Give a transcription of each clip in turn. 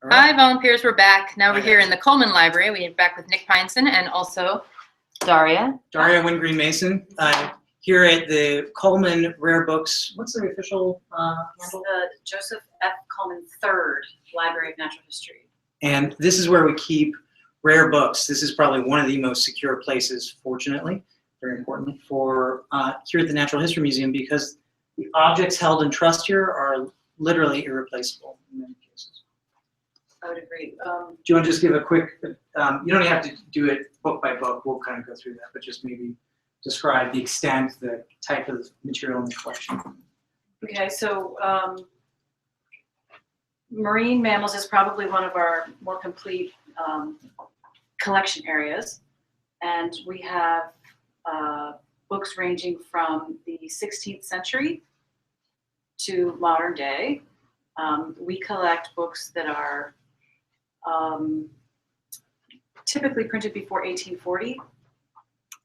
All right. Hi, volunteers. We're back. Now we're here in the Coleman Library. We're back with Nick Pyenson and also Daria. Daria Wingreen Mason, here at the Coleman Rare Books. What's the official handle? The Joseph F. Coleman III Library of Natural History. And this is where we keep rare books. This is probably one of the most secure places, fortunately, very importantly, for here at the Natural History Museum, because the objects held in trust here are literally irreplaceable in many cases. I would agree. Do you want to just give a quick, you don't even have to do it book by book, we'll kind of go through that, but just maybe describe the extent, the type of material in the collection. Okay, so marine mammals is probably one of our more complete collection areas. And we have books ranging from the 16th century to modern day. We collect books that are typically printed before 1840,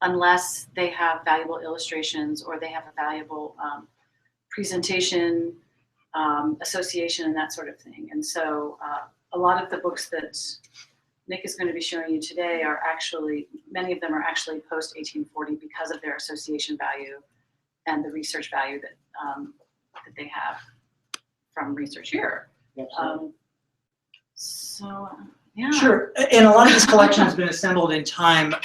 unless they have valuable illustrations or they have a valuable presentation, association, and that sort of thing. And so a lot of the books that Nick is going to be showing you today are actually, many of them are actually post-1840 because of their association value and the research value that, that they have from research here. Yeah. Sure, and a lot of this collection has been assembled in time,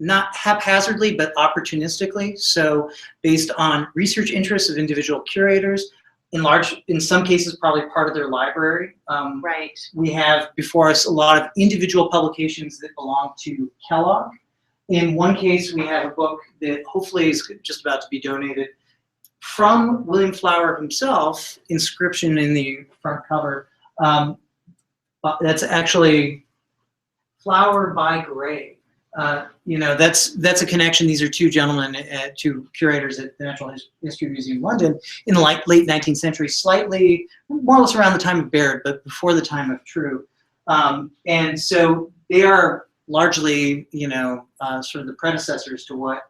not haphazardly, but opportunistically. So based on research interests of individual curators, in some cases, probably part of their library. Right. We have before us a lot of individual publications that belong to Kellogg. In one case, we have a book that hopefully is just about to be donated from William Flower himself, inscription in the front cover. That's actually Flower by Gray. You know, that's a connection. These are two gentlemen, two curators at the Natural History Museum, London, in the late 19th century, slightly more or less around the time of Baird, but before the time of True. And so they are largely, you know, sort of the predecessors to what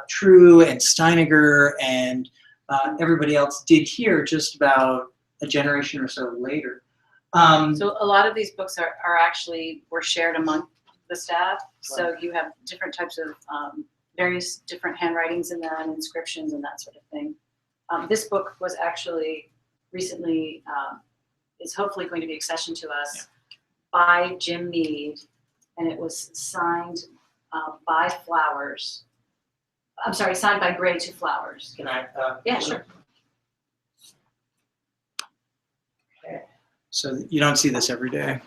True and Steiniger and everybody else did here just about a generation or so later. So a lot of these books were shared among the staff. So you have different types of various different handwritings in them, inscriptions and that sort of thing. This book was actually recently, is hopefully going to be accessioned to us by Jim Mead, and it was signed by Flowers. I'm sorry, signed by Gray to Flowers. Can I? Yeah, sure. So you don't see this every day.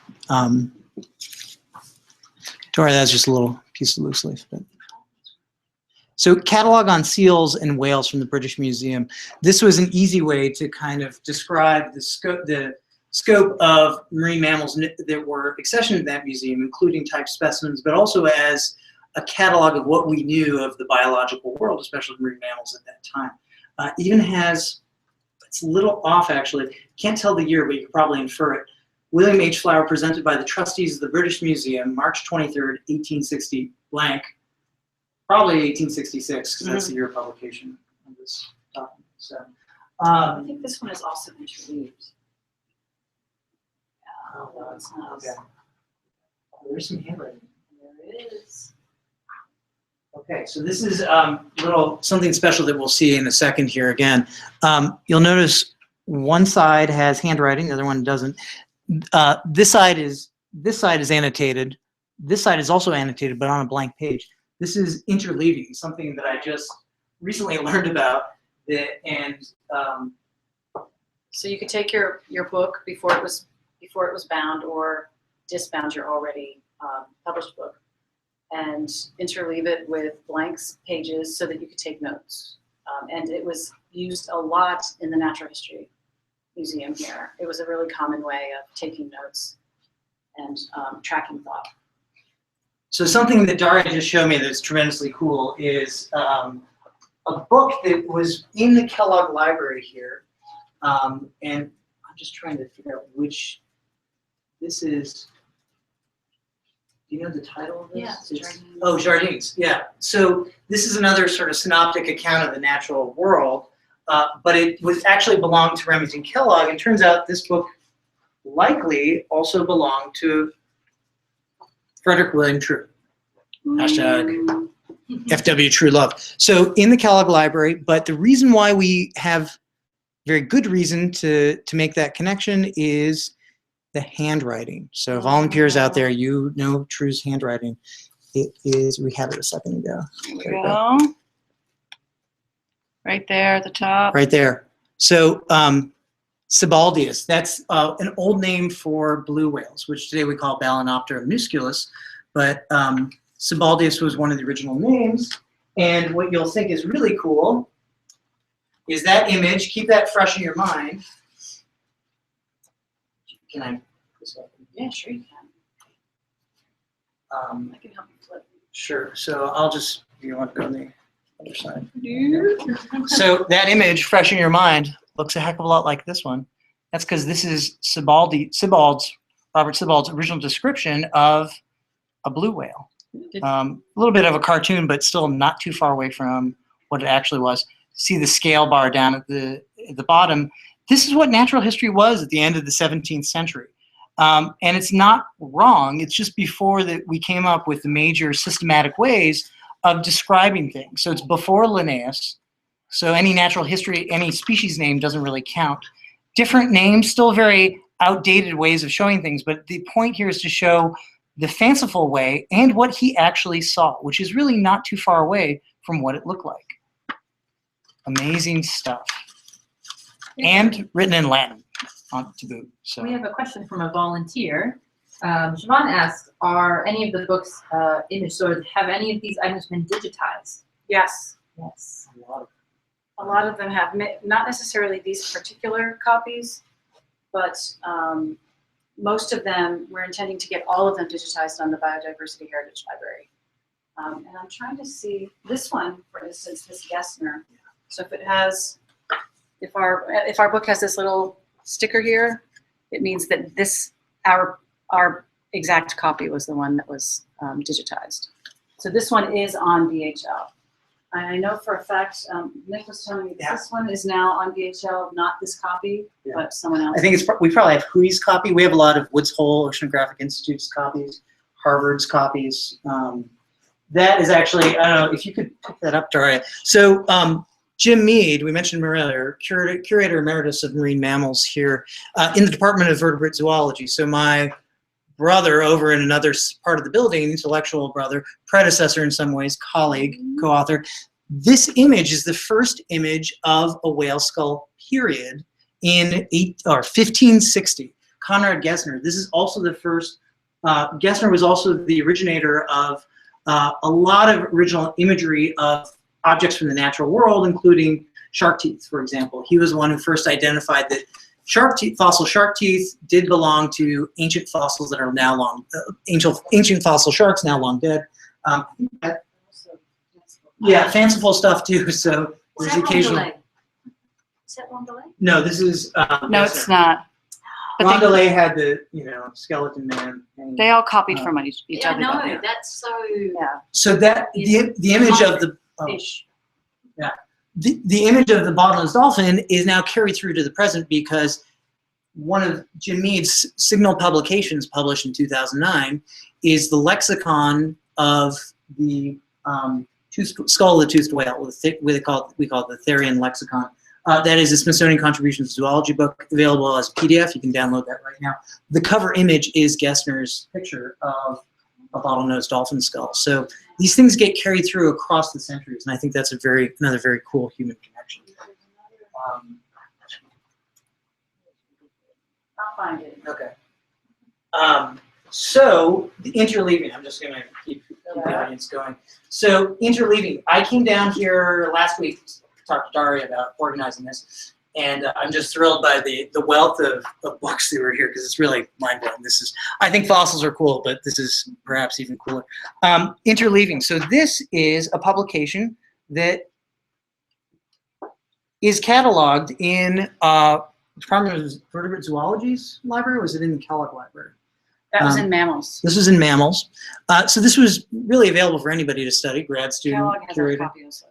Tori, that's just a little piece of loose leaf. But. So catalog on seals and whales from the British Museum. This was an easy way to kind of describe the scope of marine mammals that were accessioned to that museum, including type specimens, but also as a catalog of what we knew of the biological world, especially marine mammals at that time. Even has, it's a little off actually, can't tell the year, but you can probably infer it. William H. Flower, presented by the trustees of the British Museum, March 23rd, 1860, blank, probably 1866, because that's the year of publication of this document. So, I think this one is also interleaved. No, it's not. Okay. Oh, there's some handwriting. There is. Okay, so this is something special that we'll see in a second here again. You'll notice one side has handwriting, the other one doesn't. This side is annotated. This side is also annotated, but on a blank page. This is interleaving, something that I just recently learned about. So you could take your book before it was bound or disbound your already published book, and interleave it with blanks pages so that you could take notes. And it was used a lot in the Natural History Museum here. It was a really common way of taking notes and tracking thought. So something that Daria just showed me that's tremendously cool is a book that was in the Kellogg Library here. And I'm just trying to figure out which this is. Do you know the title of this? Yeah, Jardines. Oh, Jardines, yeah. So this is another sort of synoptic account of the natural world, but it was actually belonged to Remington Kellogg. And turns out this book likely also belonged to Frederick William True. Hashtag FW True Love. So in the Kellogg Library, but the reason why we have very good reason to make that connection is the handwriting. So volunteers out there, you know True's handwriting. It is, we had it a second ago. There we go. Right there at the top. Right there. So Sebaldius, that's an old name for blue whales, which today we call Balænoptera musculus, but Sebaldius was one of the original names. And what you'll think is really cool is that image. Keep that fresh in your mind. Can I? Yeah, sure you can. I can help you flip. Sure. So I'll just, you want to go on the other side? So that image, fresh in your mind, looks a heck of a lot like this one. That's because this is Robert Sebald's original description of a blue whale. A little bit of a cartoon, but still not too far away from what it actually was. See the scale bar down at the bottom. This is what natural history was at the end of the 17th century. And it's not wrong. It's just before that we came up with the major systematic ways of describing things. So it's before Linnaeus. So any natural history, any species name doesn't really count. Different names, still very outdated ways of showing things. But the point here is to show the fanciful way and what he actually saw, which is really not too far away from what it looked like. Amazing stuff. And written in Latin to boot. So We have a question from a volunteer. Siobhan asks, are any of the books image sorted? Have any of these items been digitized? Yes. Yes. A lot of them have, not necessarily these particular copies, but most of them, we're intending to get all of them digitized on the Biodiversity Heritage Library. And I'm trying to see this one, for instance, this Gessner. So if it has, if our book has this little sticker here, it means that this, our exact copy was the one that was digitized. So this one is on VHL. I know for a fact, Nick was telling me that this one is now on VHL, not this copy, but someone else. I think it's, we probably have Hui's copy. We have a lot of Woods Hole Oceanographic Institute's copies, Harvard's copies. That is actually, I don't know if you could pick that up, Daria. So Jim Mead, we mentioned him earlier, curator emeritus of marine mammals here in the Department of Vertebrate Zoology. So my brother over in another part of the building, intellectual brother, predecessor in some ways, colleague, co-author. This image is the first image of a whale skull, period, in 1560. Conrad Gessner. This is also the first, Gessner was also the originator of a lot of original imagery of objects from the natural world, including shark teeth, for example. He was the one who first identified that shark teeth, fossil shark teeth did belong to ancient fossils that are now long, ancient fossil sharks now long dead. Yeah, fanciful stuff too. So there's occasional. Is that Rondelay? No, this is. No, it's not. But Rondelay had the, skeleton man. they all copied from each other. No, that's so. Yeah. So that the image of the Fish. the image of the bottlenose dolphin is now carried through to the present because one of Jim Mead's signal publications, published in 2009, is the lexicon of the skull of the toothed whale. We call it the Therian lexicon. That is a Smithsonian Contributions to Zoology book, available as a PDF. You can download that right now. The cover image is Gessner's picture of a bottlenose dolphin skull. So these things get carried through across the centuries, and I think that's another very cool human connection. I'll find it. Okay. So the interleaving, I'm just going to keep the audience going. So interleaving, I came down here last week to talk to Daria about organizing this, and I'm just thrilled by the wealth of books that were here because it's really mind-blowing. I think fossils are cool, but this is perhaps even cooler. Interleaving. So this is a publication that is cataloged in Department of Vertebrate Zoology's library. Or was it in the Kellogg Library? That was in Mammals. This was in Mammals. So this was really available for anybody to study, grad student, Kellogg has curator. a copy also.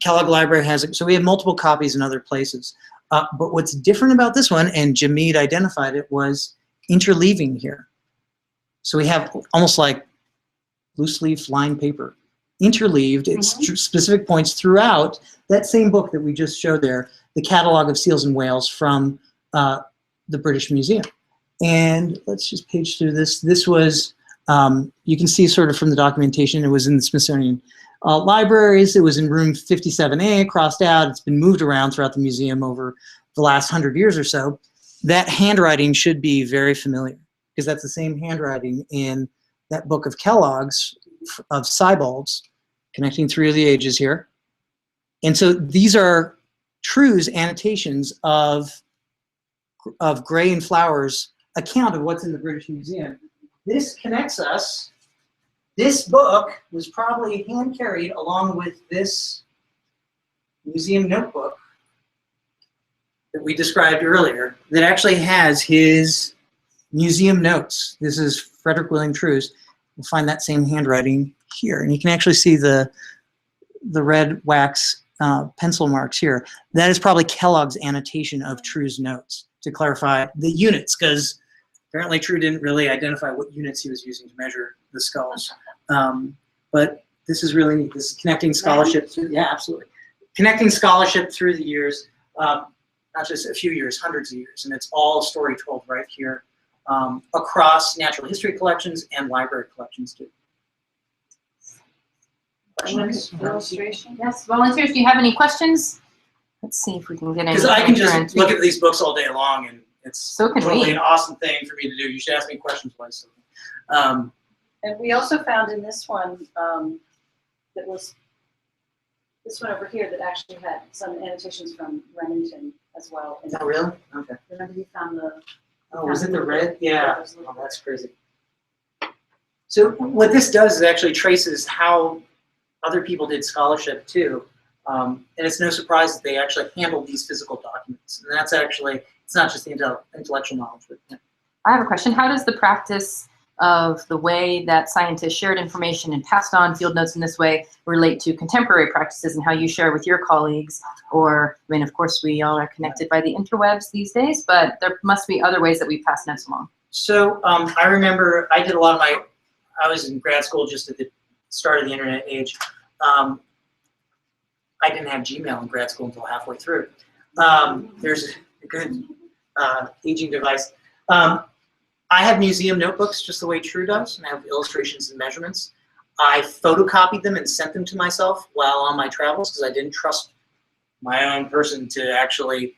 Kellogg Library has it. So we have multiple copies in other places. But what's different about this one, and Jim Mead identified it, was interleaving here. So we have almost like loose leaf lined paper, interleaved at specific points throughout that same book that we just showed there, the Catalogue of Seals and Whales from the British Museum. And let's just page through this. This was, you can see sort of from the documentation, it was in the Smithsonian libraries. It was in room 57A, crossed out. It's been moved around throughout the museum over the last 100 years or so. That handwriting should be very familiar, because that's the same handwriting in that book of Kellogg's of Siebold's, Connecting Three of the Ages here. And so these are True's annotations of Gray and Flower's account of what's in the British Museum. This connects us. This book was probably hand carried along with this museum notebook that we described earlier that actually has his museum notes. This is Frederick William True's. You'll find that same handwriting here. And you can actually see the red wax pencil marks here. That is probably Kellogg's annotation of True's notes to clarify the units, because apparently True didn't really identify what units he was using to measure the skulls. But this is really neat. This is connecting scholarship through, yeah, absolutely. Connecting scholarship through the years, not just a few years, hundreds of years. And it's all story told right here across natural history collections and library collections too. Questions? Illustration? Yes, volunteers, do you have any questions? Let's see if we can get any. Because I can just look at these books all day long, and it's So can totally we. an awesome thing for me to do. You should ask me questions once. And we also found in this one, that was this one over here that actually had some annotations from Remington as well. And Oh, really? Okay. remember you found the. Oh, was it the red? Yeah. Oh, that's crazy. So what this does is actually traces how other people did scholarship too. And it's no surprise that they actually handled these physical documents. And that's actually, it's not just the intellectual knowledge, but yeah. I have a question. How does the practice of the way that scientists shared information and passed on field notes in this way relate to contemporary practices and how you share with your colleagues? Or, I mean, of course, we all are connected by the interwebs these days, but there must be other ways that we pass notes along. So I remember I did a lot of I was in grad school just at the start of the internet age. I didn't have Gmail in grad school until halfway through. There's a good aging device. I have museum notebooks just the way True does, and I have illustrations and measurements. I photocopied them and sent them to myself while on my travels because I didn't trust my own person to actually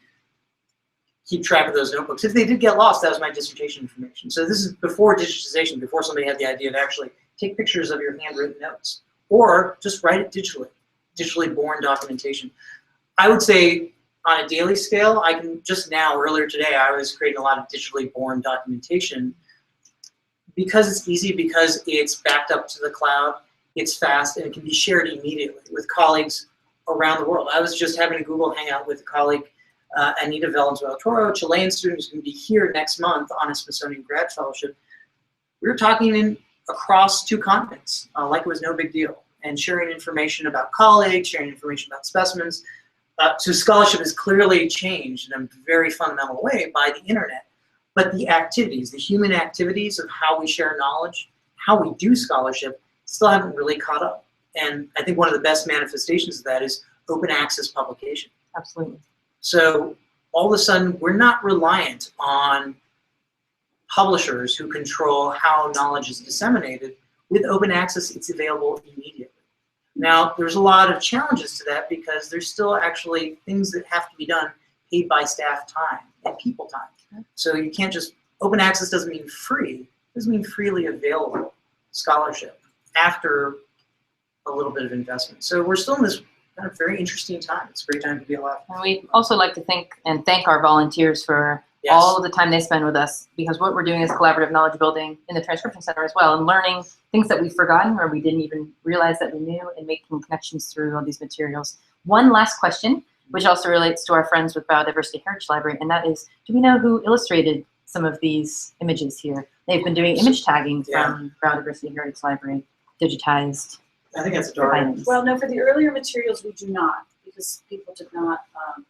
keep track of those notebooks. If they did get lost, that was my dissertation information. So this is before digitization, before somebody had the idea to actually take pictures of your handwritten notes or just write it digitally born documentation. I would say on a daily scale, I can just now, earlier today, I was creating a lot of digitally born documentation because it's easy, because it's backed up to the cloud, it's fast, and it can be shared immediately with colleagues around the world. I was just having a Google Hangout with a colleague, Anita Valenzuela-Toro, Chilean student who's going to be here next month on a Smithsonian grad fellowship. We were talking across 2 continents, like it was no big deal, and sharing information about colleagues, sharing information about specimens. So scholarship has clearly changed in a very fundamental way by the internet. But the activities, the human activities of how we share knowledge, how we do scholarship, still haven't really caught up. And I think one of the best manifestations of that is open access publication. Absolutely. So all of a sudden, we're not reliant on publishers who control how knowledge is disseminated. With open access, it's available immediately. Now, there's a lot of challenges to that because there's still actually things that have to be done paid by staff time and people time. So you can't just, open access doesn't mean free, it doesn't mean freely available scholarship after a little bit of investment. So we're still in this kind of very interesting time. It's a great time to be alive. And we also like to thank our volunteers for all of the time they spend with us, because what we're doing is collaborative knowledge building in the Transcription Center as well, and learning things that we've forgotten or we didn't even realize that we knew, and making connections through all these materials. One last question, which also relates to our friends with Biodiversity Heritage Library, and that is, do we know who illustrated some of these images here? They've been doing image tagging from Biodiversity Heritage Library, digitized. I think that's dark. Well, no, for the earlier materials, we do not, because people did not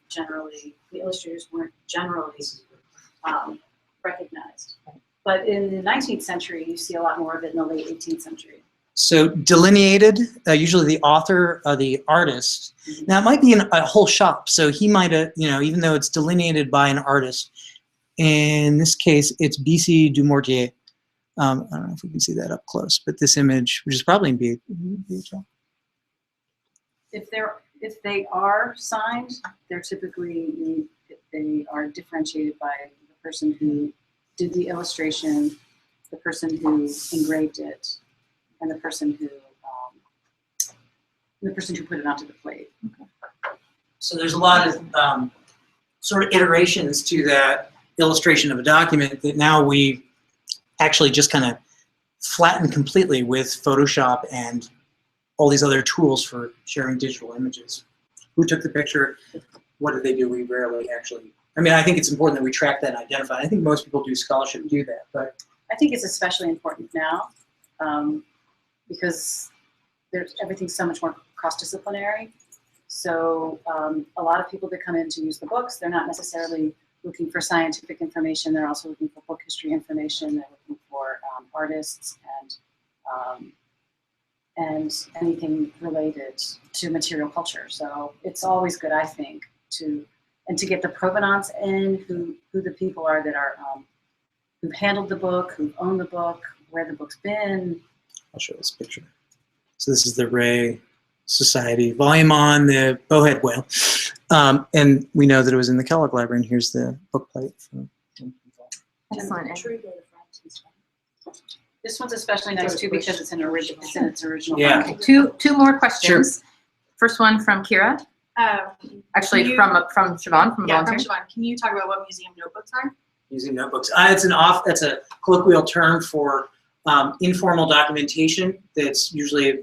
generally, the illustrators weren't generally recognized. But in the 19th century, you see a lot more of it in the late 18th century. So delineated, usually the author, the artist. Now it might be in a whole shop, so he might have, even though it's delineated by an artist. In this case, it's B.C. Dumortier. I don't know if we can see that up close, but this image, which is probably in BHL. If they are signed, they're typically, they are differentiated by the person who did the illustration, the person who engraved it, and the person who put it onto the plate. Okay. So there's a lot of sort of iterations to that illustration of a document that now we actually just kind of flatten completely with Photoshop and all these other tools for sharing digital images. Who took the picture? What did they do? We rarely actually. I mean, I think it's important that we track that and identify. I think most people do scholarship do that, but I think it's especially important now because everything's so much more cross-disciplinary. So a lot of people that come in to use the books, they're not necessarily looking for scientific information. They're also looking for book history information. They're looking for artists and anything related to material culture. So it's always good, I think, to get the provenance in, who the people are that are who've handled the book, who've owned the book, where the book's been. I'll show this picture. So this is the Ray Society volume on the bowhead whale. And we know that it was in the Kellogg Library, and here's the book plate. Excellent. This one's especially nice too because it's in its original. Yeah. Okay, two more questions. Sure. First one from Kira. Actually, from Siobhan, from a Yeah, volunteer. from Siobhan. Can you talk about what museum notebooks are? Museum notebooks. That's a colloquial term for informal documentation that's usually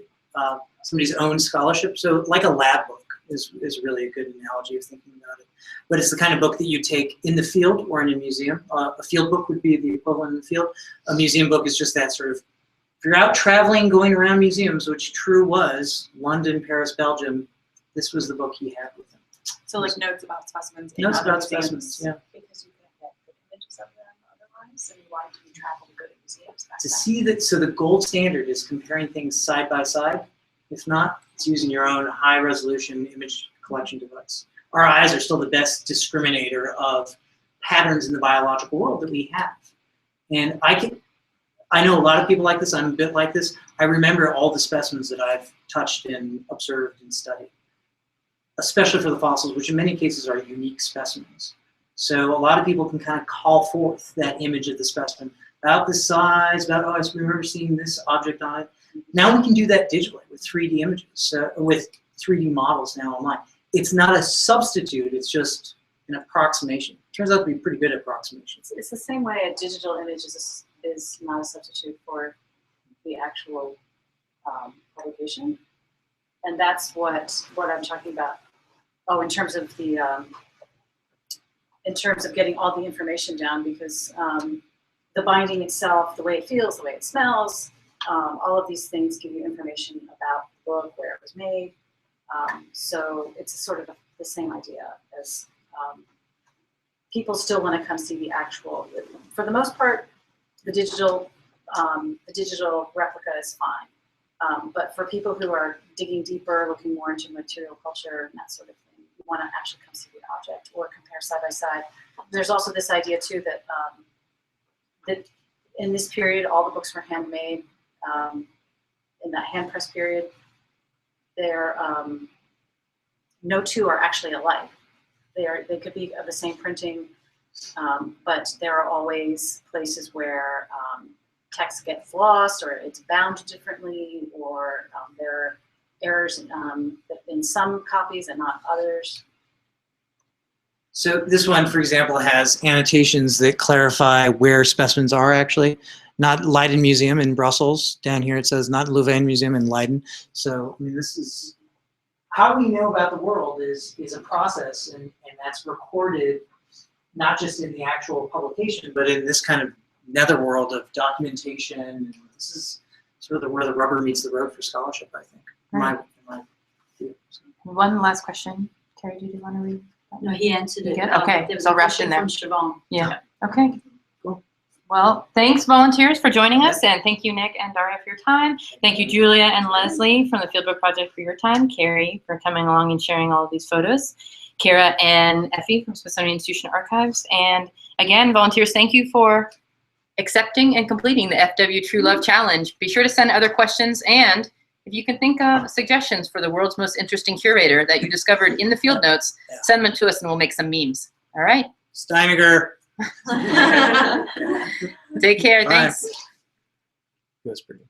somebody's own scholarship. So like a lab book is really a good analogy of thinking about it. But it's the kind of book that you take in the field or in a museum. A field book would be the equivalent in the field. A museum book is just that sort of, if you're out traveling, going around museums, which true was, London, Paris, Belgium, this was the book he had with him. So like notes about specimens. Notes about specimens, yeah. Because you can't get good images of them otherwise, and why do you travel to go to museums? To see that, so the gold standard is comparing things side by side. If not, it's using your own high resolution image collection device. Our eyes are still the best discriminator of patterns in the biological world that we have. And I know a lot of people like this, I'm a bit like this. I remember all the specimens that I've touched and observed and studied, especially for the fossils, which in many cases are unique specimens. So a lot of people can kind of call forth that image of the specimen, about the size, about, oh, I remember seeing this object on it. Now we can do that digitally with 3D images, with 3D models now online. It's not a substitute, it's just an approximation. Turns out to be pretty good at approximations. It's the same way a digital image is not a substitute for the actual publication. And that's what I'm talking about. Oh, in terms of the getting all the information down, because the binding itself, the way it feels, the way it smells, all of these things give you information about the book, where it was made. So it's sort of the same idea as people still want to come see the actual. For the most part, the digital replica is fine. But for people who are digging deeper, looking more into material culture and that sort of thing, you want to actually come see the object or compare side by side. There's also this idea too that that in this period, all the books were handmade. In that hand press period, no two are actually alike. They could be of the same printing, but there are always places where text gets lost, or it's bound differently, or there are errors in some copies and not others. So this one, for example, has annotations that clarify where specimens are actually. Not Leiden Museum in Brussels. Down here it says not Louvain Museum in Leiden. So I mean, this is how we know about the world is a process, and that's recorded not just in the actual publication, but in this kind of netherworld of documentation. And this is sort of where the rubber meets the road for scholarship, I think. Right. One last question. Terry, did you want to read? No, he answered it. Okay, There was so a rush in question there. from Siobhan. Yeah. Okay. What Well, thanks volunteers for joining us, and thank you Nick and Daria for your time. Thank you Julia and Leslie from the Fieldbook Project for your time, Carrie for coming along and sharing all of these photos, Kara and Effie from Smithsonian Institution Archives, and again, volunteers, thank you for accepting and completing the FW True Love Challenge. Be sure to send other questions, and if you can think of suggestions for the world's most interesting curator that you discovered in the field notes, send them to us and we'll make some memes. All right? Steiniger. Take care. Bye. Thanks. That's pretty.